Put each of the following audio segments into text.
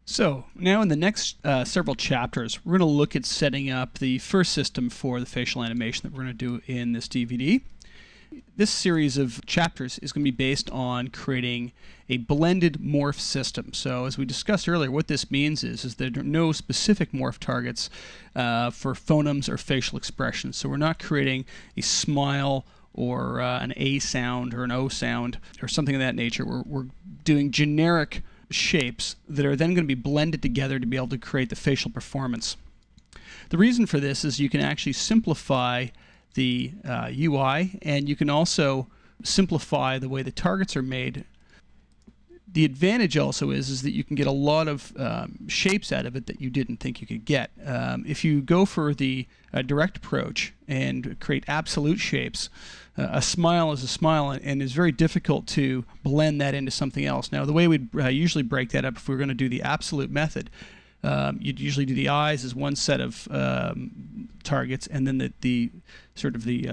So now in the next several chapters, we're going to look at setting up the first system for the facial animation that we're going to do in this DVD. This series of chapters is going to be based on creating a blended morph system. So as we discussed earlier, what this means is there are no specific morph targets for phonemes or facial expressions. So we're not creating a smile or an A sound or an O sound or something of that nature. We're doing generic shapes that are then going to be blended together to be able to create the facial performance. The reason for this is you can actually simplify the UI, and you can also simplify the way the targets are made. The advantage also is that you can get a lot of shapes out of it that you didn't think you could get. If you go for the direct approach and create absolute shapes, a smile is a smile and is very difficult to blend that into something else. Now, the way we'd usually break that up if we were going to do the absolute method, you'd usually do the eyes as one set of targets, and then the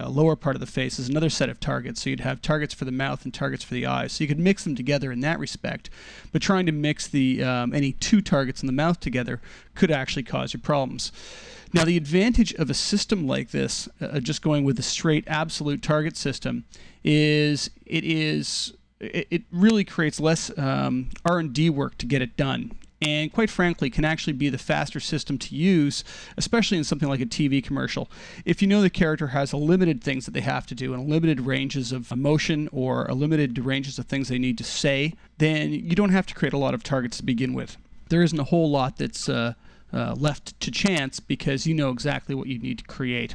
lower part of the face is another set of targets. So you'd have targets for the mouth and targets for the eyes. So you could mix them together in that respect. But trying to mix the any two targets in the mouth together could actually cause you problems. Now, the advantage of a system like this, just going with the straight absolute target system, is it really creates less R&D work to get it done. And quite frankly, can actually be the faster system to use, especially in something like a TV commercial. If you know the character has a limited things that they have to do and limited ranges of emotion or a limited ranges of things they need to say, then you don't have to create a lot of targets to begin with. There isn't a whole lot that's left to chance because you know exactly what you need to create.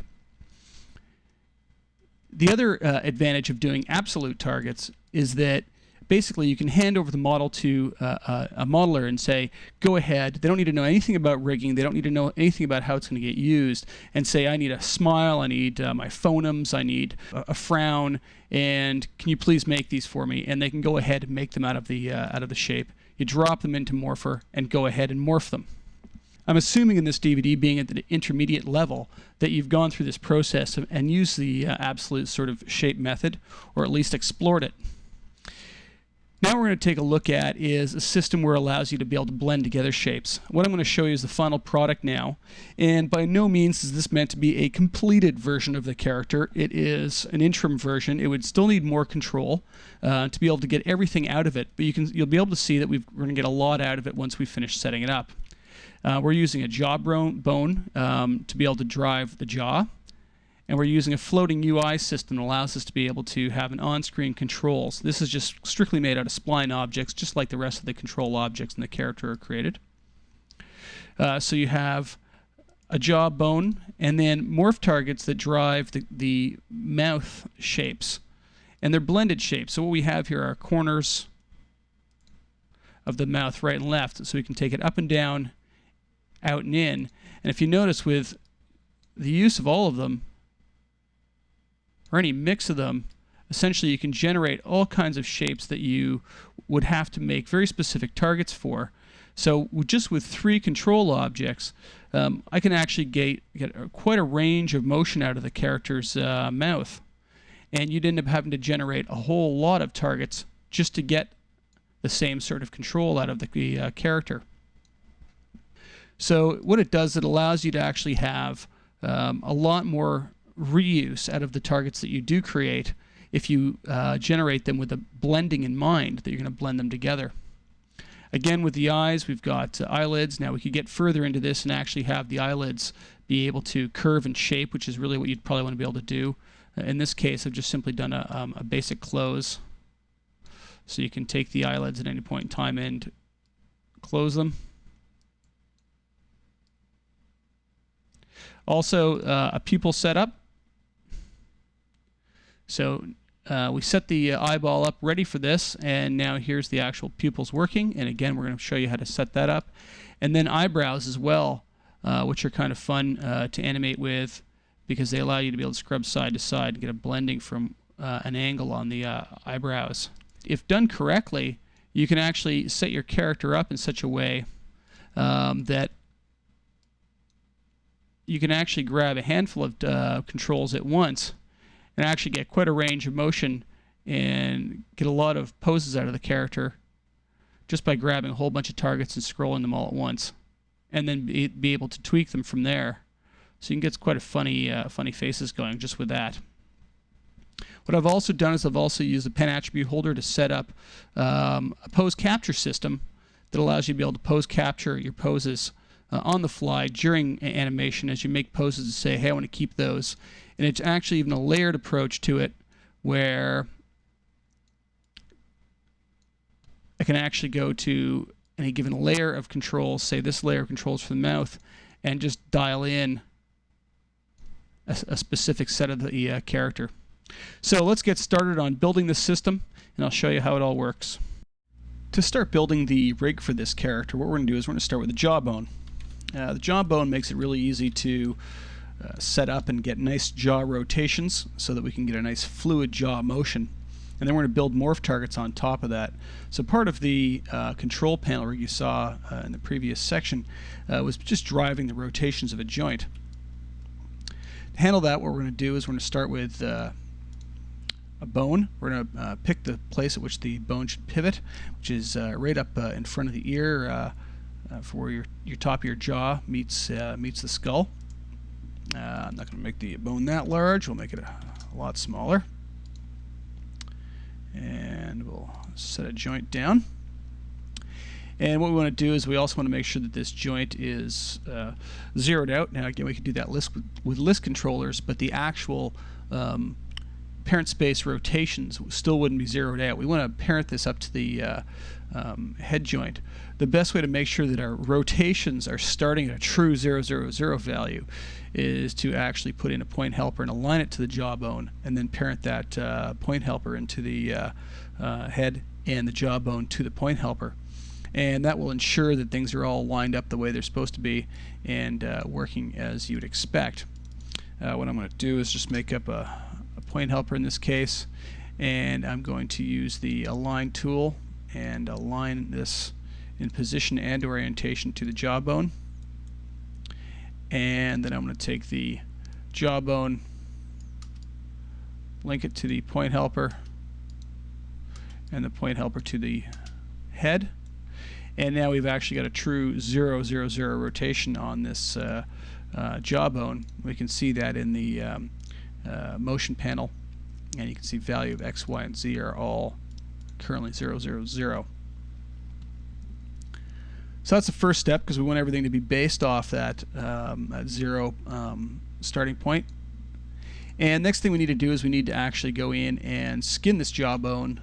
The other advantage of doing absolute targets is that basically you can hand over the model to a modeler and say, go ahead. They don't need to know anything about rigging. They don't need to know anything about how it's going to get used, and say, I need a smile, I need my phonemes, I need a frown, and can you please make these for me? And they can go ahead and make them out of the shape. You drop them into Morpher and go ahead and morph them. I'm assuming in this DVD, being at the intermediate level, that you've gone through this process and used the absolute sort of shape method, or at least explored it. Now we're going to take a look at is a system where it allows you to be able to blend together shapes. What I'm going to show you is the final product now, and by no means is this meant to be a completed version of the character. It is an interim version. It would still need more control to be able to get everything out of it, but you'll be able to see that we're going to get a lot out of it once we finish setting it up. We're using a jawbone to be able to drive the jaw. And we're using a floating UI system that allows us to be able to have an on-screen controls. This is just strictly made out of spline objects, just like the rest of the control objects in the character are created. So you have a jawbone, and then morph targets that drive the mouth shapes. And they're blended shapes. So what we have here are corners of the mouth, right and left. So we can take it up and down, out and in. And if you notice, with the use of all of them, or any mix of them, essentially you can generate all kinds of shapes that you would have to make very specific targets for. So just with 3 control objects, I can actually get quite a range of motion out of the character's mouth. And you'd end up having to generate a whole lot of targets just to get the same sort of control out of the character. So what it does, it allows you to actually have a lot more reuse out of the targets that you do create if you generate them with a blending in mind, that you're going to blend them together. Again, with the eyes, we've got eyelids. Now we could get further into this and actually have the eyelids be able to curve and shape, which is really what you'd probably want to be able to do. In this case, I've just simply done a basic close. So you can take the eyelids at any point in time and close them. Also, a pupil setup. So we set the eyeball up ready for this, and now here's the actual pupils working. And again, we're going to show you how to set that up. And then eyebrows as well, which are kind of fun to animate with, because they allow you to be able to scrub side to side and get a blending from an angle on the eyebrows. If done correctly, you can actually set your character up in such a way that you can actually grab a handful of controls at once and actually get quite a range of motion and get a lot of poses out of the character just by grabbing a whole bunch of targets and scrolling them all at once, and then be able to tweak them from there. So you can get quite a funny faces going just with that. What I've also done is I've also used the pen attribute holder to set up a pose capture system that allows you to be able to pose capture your poses on the fly during animation as you make poses to say, hey, I want to keep those. And it's actually even a layered approach to it where I can actually go to any given layer of controls, say this layer of controls for the mouth, and just dial in a specific set of the character. So let's get started on building this system, and I'll show you how it all works. To start building the rig for this character, what we're going to do is we're going to start with the jawbone. The jawbone makes it really easy to set up and get nice jaw rotations so that we can get a nice fluid jaw motion. And then we're going to build morph targets on top of that. So part of the control panel rig you saw in the previous section was just driving the rotations of a joint. To handle that, what we're going to do is we're going to start with a bone. We're going to pick the place at which the bone should pivot, which is right up in front of the ear for where your top of your jaw meets the skull. I'm not going to make the bone that large. We'll make it a lot smaller. And we'll set a joint down. And what we want to do is we also want to make sure that this joint is zeroed out. Now again, we can do that with list controllers, but the actual parent space rotations still wouldn't be zeroed out. We want to parent this up to the head joint. The best way to make sure that our rotations are starting at a true 0, 0, 0 value is to actually put in a point helper and align it to the jawbone, and then parent that point helper into the head and the jawbone to the point helper. And that will ensure that things are all lined up the way they're supposed to be and working as you'd expect. What I'm going to do is just make up a point helper in this case, and I'm going to use the align tool and align this in position and orientation to the jawbone. And then I'm going to take the jawbone, link it to the point helper, and the point helper to the head. And now we've actually got a true 0, 0, 0 rotation on this jawbone. We can see that in the motion panel, and you can see value of X, Y, and Z are all currently 0, 0, 0. So that's the first step, because we want everything to be based off that at 0 starting point. And next thing we need to do is we need to actually go in and skin this jawbone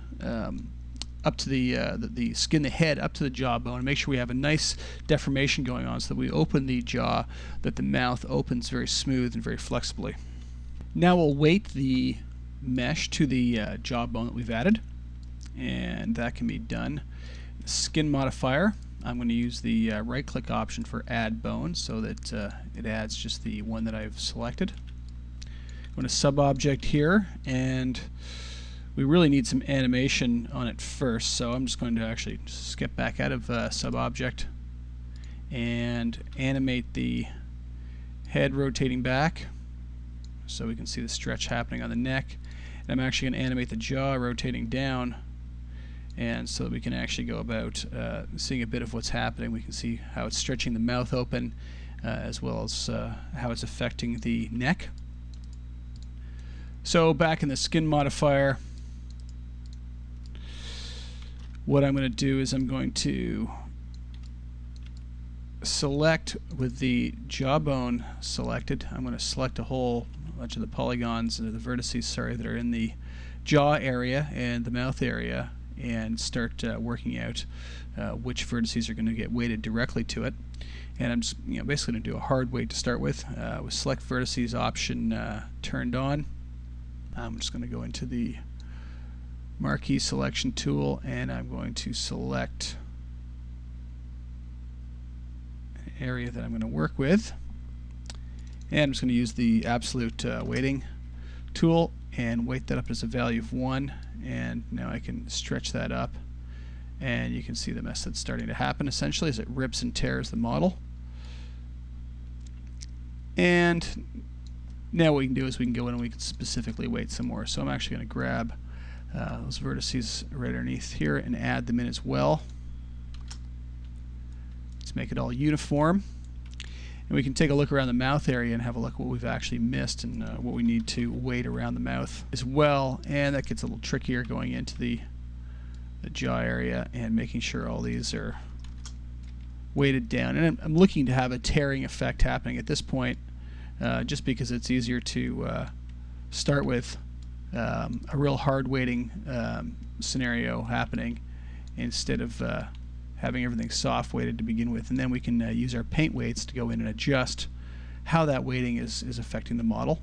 up to the skin the head up to the jawbone, and make sure we have a nice deformation going on so that we open the jaw, that the mouth opens very smooth and very flexibly. Now we'll weight the mesh to the jawbone that we've added, and that can be done. Skin modifier, I'm going to use the right click option for add bone so that it adds just the one that I've selected. I'm going to sub object here, and we really need some animation on it first, so I'm just going to actually skip back out of sub object and animate the head rotating back so we can see the stretch happening on the neck. And I'm actually going to animate the jaw rotating down, and so that we can actually go about seeing a bit of what's happening. We can see how it's stretching the mouth open as well as how it's affecting the neck. So back in the skin modifier, what I'm going to do is I'm going to select with the jawbone selected. I'm going to select a whole bunch of the polygons, the vertices, sorry, that are in the jaw area and the mouth area, and start working out which vertices are going to get weighted directly to it. And I'm just basically going to do a hard weight to start with select vertices option turned on. I'm just going to go into the marquee selection tool, and I'm going to select an area that I'm going to work with, and I'm just going to use the absolute weighting tool and weight that up as a value of 1, and now I can stretch that up, and you can see the mess that's starting to happen essentially as it rips and tears the model. And now what we can do is we can go in and we can specifically weight some more. So I'm actually going to grab those vertices right underneath here and add them in as well. to make it all uniform. And we can take a look around the mouth area and have a look at what we've actually missed and what we need to weight around the mouth as well. And that gets a little trickier going into the jaw area and making sure all these are weighted down. And I'm looking to have a tearing effect happening at this point, just because it's easier to start with a real hard weighting scenario happening instead of having everything soft weighted to begin with. And then we can use our paint weights to go in and adjust how that weighting is affecting the model.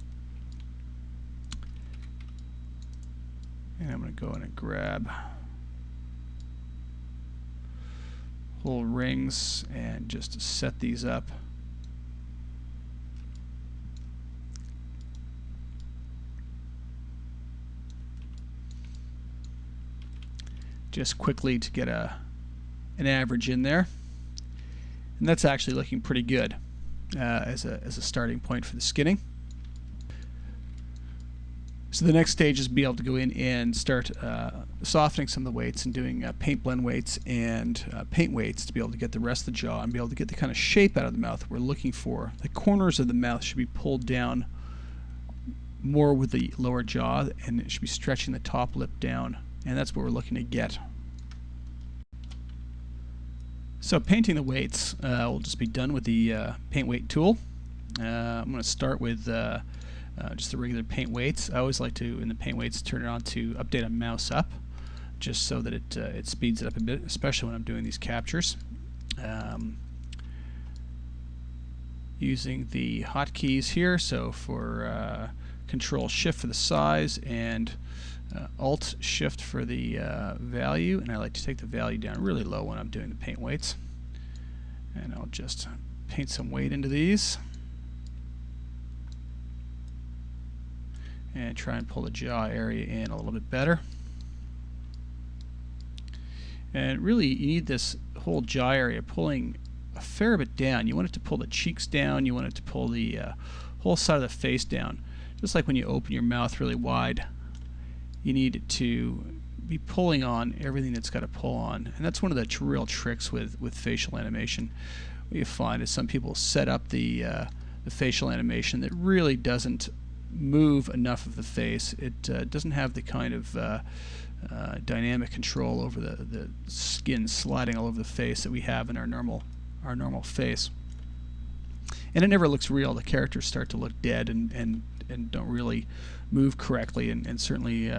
And I'm going to go in and grab whole rings and just set these up. Just quickly to get an average in there, and that's actually looking pretty good as a starting point for the skinning. So the next stage is be able to go in and start softening some of the weights and doing paint blend weights and paint weights to be able to get the rest of the jaw and be able to get the kind of shape out of the mouth we're looking for. The corners of the mouth should be pulled down more with the lower jaw, and it should be stretching the top lip down, and that's what we're looking to get. So painting the weights will just be done with the paint weight tool. I'm going to start with just the regular paint weights. I always like to, in the paint weights, turn it on to update on mouse up, just so that it speeds it up a bit, especially when I'm doing these captures. Using the hotkeys here, so for Control Shift for the size and Alt Shift for the value, and I like to take the value down really low when I'm doing the paint weights. And I'll just paint some weight into these and try and pull the jaw area in a little bit better. And really you need this whole jaw area pulling a fair bit down. You want it to pull the cheeks down, you want it to pull the whole side of the face down. Just like when you open your mouth really wide, you need it to be pulling on everything that's got to pull on. And that's one of the real tricks with facial animation. What you find is some people set up the facial animation that really doesn't move enough of the face. It doesn't have the kind of dynamic control over the skin sliding all over the face that we have in our normal face. And it never looks real. The characters start to look dead and don't really move correctly, and certainly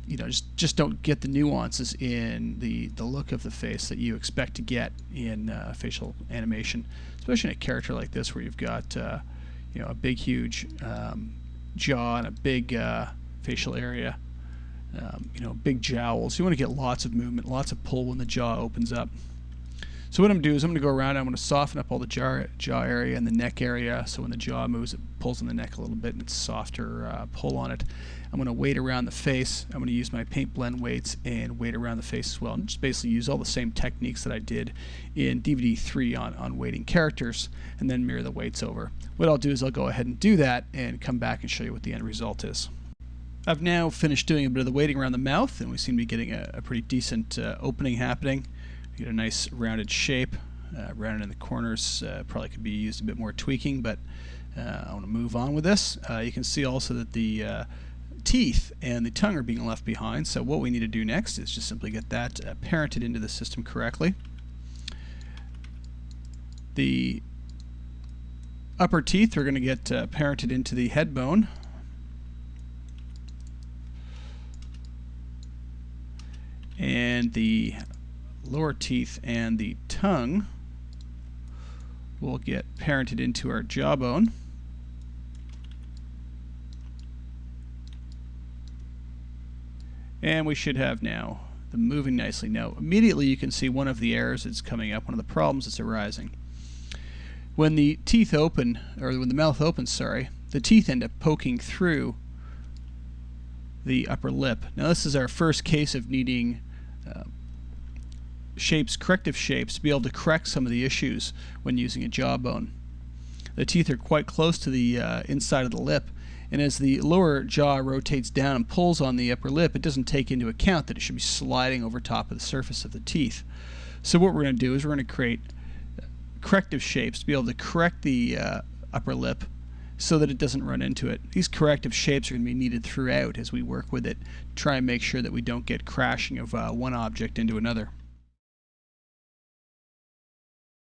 you know, just don't get the nuances in the look of the face that you expect to get in facial animation, especially in a character like this where you've got you know, a big huge jaw and a big facial area, you know, big jowls. You want to get lots of movement, lots of pull when the jaw opens up. So what I'm going to do is I'm going to go around and I'm going to soften up all the jaw area and the neck area, so when the jaw moves it pulls on the neck a little bit and it's softer pull on it. I'm going to weight around the face. I'm going to use my paint blend weights and weight around the face as well, and just basically use all the same techniques that I did in DVD 3 on weighting characters, and then mirror the weights over. What I'll do is I'll go ahead and do that and come back and show you what the end result is. I've now finished doing a bit of the weighting around the mouth, and we seem to be getting a pretty decent opening happening. Get a nice rounded shape, rounded in the corners. Probably could be used a bit more tweaking, but I want to move on with this. You can see also that the teeth and the tongue are being left behind, so what we need to do next is just simply get that parented into the system correctly. The upper teeth are going to get parented into the head bone. And the lower teeth and the tongue will get parented into our jawbone. And we should have now them moving nicely. Now immediately you can see one of the errors that's coming up, one of the problems that's arising. When the teeth open, or when the mouth opens, sorry, the teeth end up poking through the upper lip. Now this is our first case of needing corrective shapes to be able to correct some of the issues when using a jawbone. The teeth are quite close to the inside of the lip, and as the lower jaw rotates down and pulls on the upper lip, it doesn't take into account that it should be sliding over top of the surface of the teeth. So what we're going to do is we're going to create corrective shapes to be able to correct the upper lip so that it doesn't run into it. These corrective shapes are going to be needed throughout as we work with it, try and make sure that we don't get crashing of one object into another.